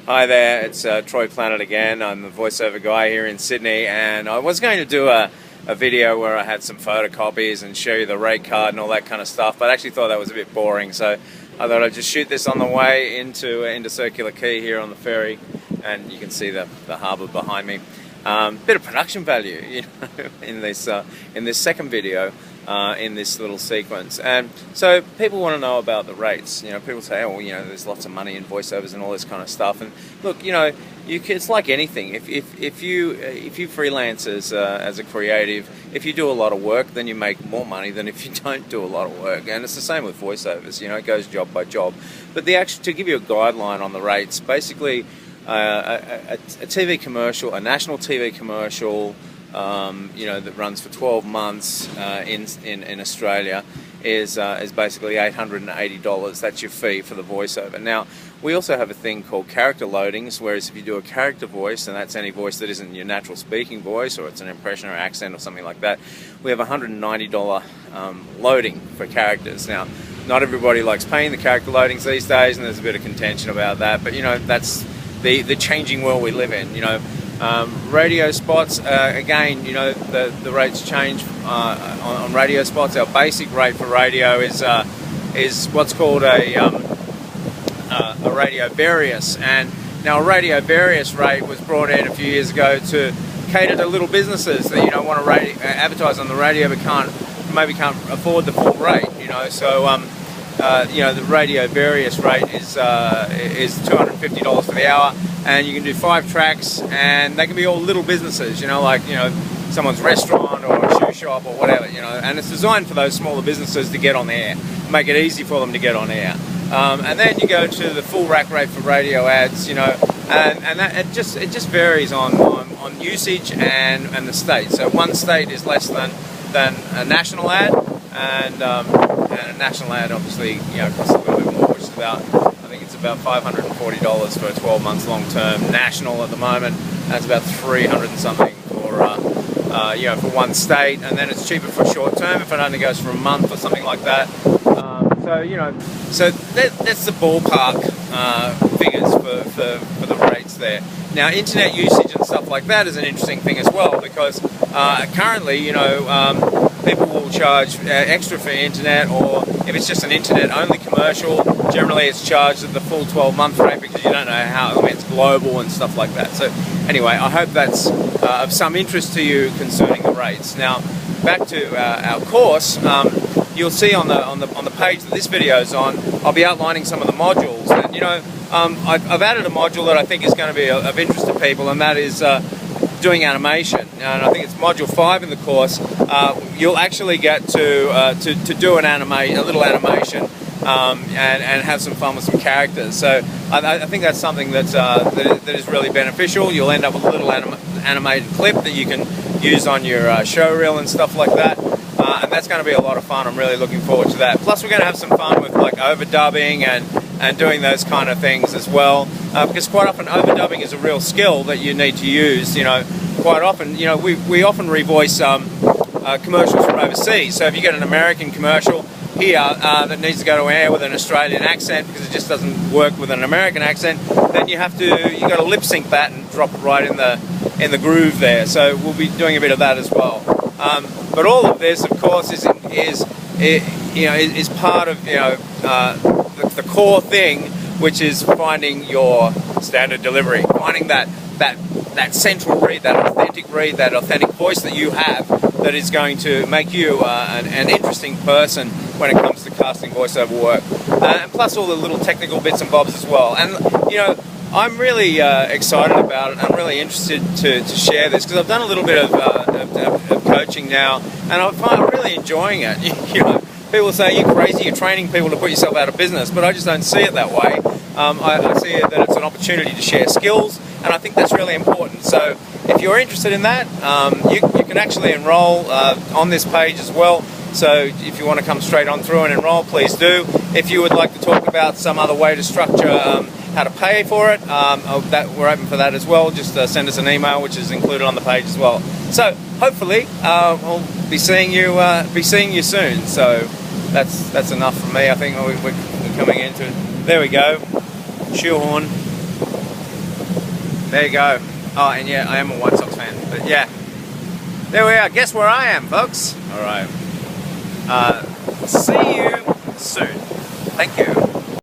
Hi there, it's Troy Planet again. I'm the voiceover guy here in Sydney, and I was going to do a video where I had some photocopies and show you the rate card and all that kind of stuff, but I actually thought that was a bit boring, so I thought I'd just shoot this on the way into Circular Quay here on the ferry, and you can see the harbour behind me. Bit of production value, you know, in this second video. In this little sequence, and so people want to know about the rates. You know, people say, oh, well, you know, there's lots of money in voiceovers and all this kind of stuff. And look, you know, it's like anything. If you freelance as a creative, if you do a lot of work, then you make more money than if you don't do a lot of work. And it's the same with voiceovers. You know, it goes job by job. But to give you a guideline on the rates, basically, a TV commercial, a national TV commercial. You know, that runs for 12 months in Australia is basically $880. That's your fee for the voiceover. Now, we also have a thing called character loadings, whereas if you do a character voice, and that's any voice that isn't your natural speaking voice, or it's an impression or accent or something like that, we have a $190 loading for characters. Now, not everybody likes paying the character loadings these days, and there's a bit of contention about that, but you know, that's the changing world we live in, you know. Radio spots, again, you know, the rates change on radio spots. Our basic rate for radio is what's called a radio various, and now a radio various rate was brought in a few years ago to cater to little businesses that, you know, want to advertise on the radio but maybe can't afford the full rate, you know. So you know, the radio various rate is $250 for the hour, and you can do 5 tracks, and they can be all little businesses, you know, like, you know, someone's restaurant or a shoe shop or whatever, you know, and it's designed for those smaller businesses to get on air, make it easy for them to get on air. And then you go to the full rack rate for radio ads, you know, and that it just varies on usage and the state. So one state is less than a national ad, and a national ad obviously, you know, costs a little bit more, which is about, I think it's about $540 for a 12 months long term national at the moment. That's about 300 and something for you know, for one state, and then it's cheaper for short term if it only goes for a month or something like that. So you know, so that's the ballpark figures for the rates there. Now, internet usage and stuff like that is an interesting thing as well, because currently, you know, people will charge extra for internet, or if it's just an internet-only commercial, generally it's charged at the full 12-month rate, because you don't know how, I mean, it's global and stuff like that. So anyway, I hope that's of some interest to you concerning the rates. Now, back to our course. You'll see on the page that this video is on, I'll be outlining some of the modules, and you know, I've added a module that I think is going to be of interest to people, and that is doing animation. And I think it's module 5 in the course. You'll actually get to do a little animation and have some fun with some characters. So I think that's something that is really beneficial. You'll end up with a little animated clip that you can use on your show reel and stuff like that. And that's going to be a lot of fun. I'm really looking forward to that. Plus, we're going to have some fun with like overdubbing and doing those kind of things as well. Because quite often overdubbing is a real skill that you need to use. You know, quite often, you know, we often revoice commercials from overseas. So if you get an American commercial here that needs to go to air with an Australian accent because it just doesn't work with an American accent, then you got to lip sync that and drop it right in the groove there. So we'll be doing a bit of that as well. But all of this, of course, is part of, you know, the core thing, which is finding your standard delivery, finding that central read, that authentic voice that you have, that is going to make you an interesting person when it comes to casting voiceover work, and plus all the little technical bits and bobs as well. And you know, I'm really excited about it. I'm really interested to share this, because I've done a little bit of coaching now, and I'm really enjoying it. You know, people say, you're crazy, you're training people to put yourself out of business, but I just don't see it that way. I see it that it's an opportunity to share skills, and I think that's really important. So if you're interested in that, you can actually enroll on this page as well. So if you want to come straight on through and enroll, please do. If you would like to talk about some other way to structure how to pay for it, we're open for that as well. Just send us an email, which is included on the page as well. So hopefully we'll be seeing you soon. So that's enough from me. I think we're coming into it. There we go. Shoehorn. There you go. Oh, and yeah, I am a White Sox fan. But yeah, there we are. Guess where I am, folks? All right. See you soon. Thank you.